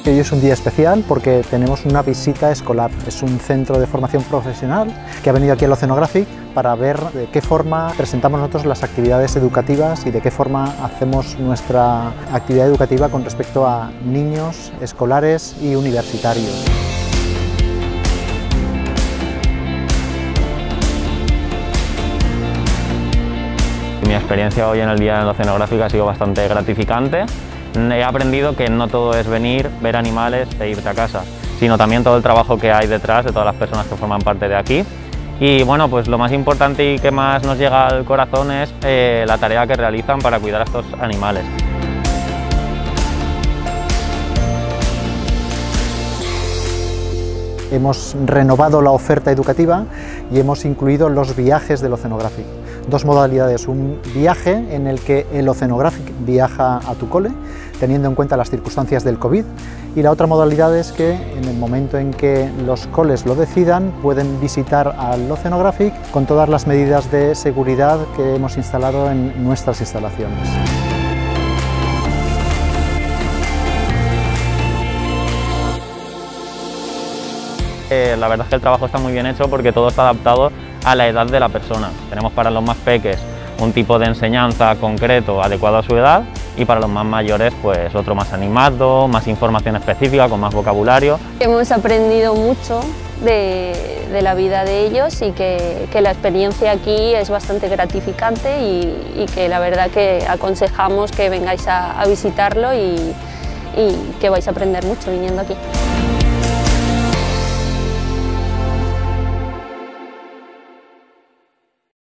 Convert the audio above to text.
Hoy es un día especial porque tenemos una visita escolar. Es un centro de formación profesional que ha venido aquí al Oceanographic para ver de qué forma presentamos nosotros las actividades educativas y de qué forma hacemos nuestra actividad educativa con respecto a niños, escolares y universitarios. Mi experiencia hoy en el día del Oceanographic ha sido bastante gratificante. He aprendido que no todo es venir, ver animales e irte a casa, sino también todo el trabajo que hay detrás de todas las personas que forman parte de aquí. Y bueno, pues lo más importante y que más nos llega al corazón es la tarea que realizan para cuidar a estos animales. Hemos renovado la oferta educativa y hemos incluido los viajes del Oceanographic. Dos modalidades, un viaje en el que el Oceanographic viaja a tu cole, teniendo en cuenta las circunstancias del COVID, y la otra modalidad es que en el momento en que los coles lo decidan pueden visitar al Oceanographic con todas las medidas de seguridad que hemos instalado en nuestras instalaciones. La verdad es que el trabajo está muy bien hecho porque todo está adaptado a la edad de la persona. Tenemos para los más peques un tipo de enseñanza concreto adecuado a su edad y para los más mayores pues otro más animado, más información específica, con más vocabulario. Hemos aprendido mucho de la vida de ellos y que la experiencia aquí es bastante gratificante y que la verdad que aconsejamos que vengáis a visitarlo y que vais a aprender mucho viniendo aquí.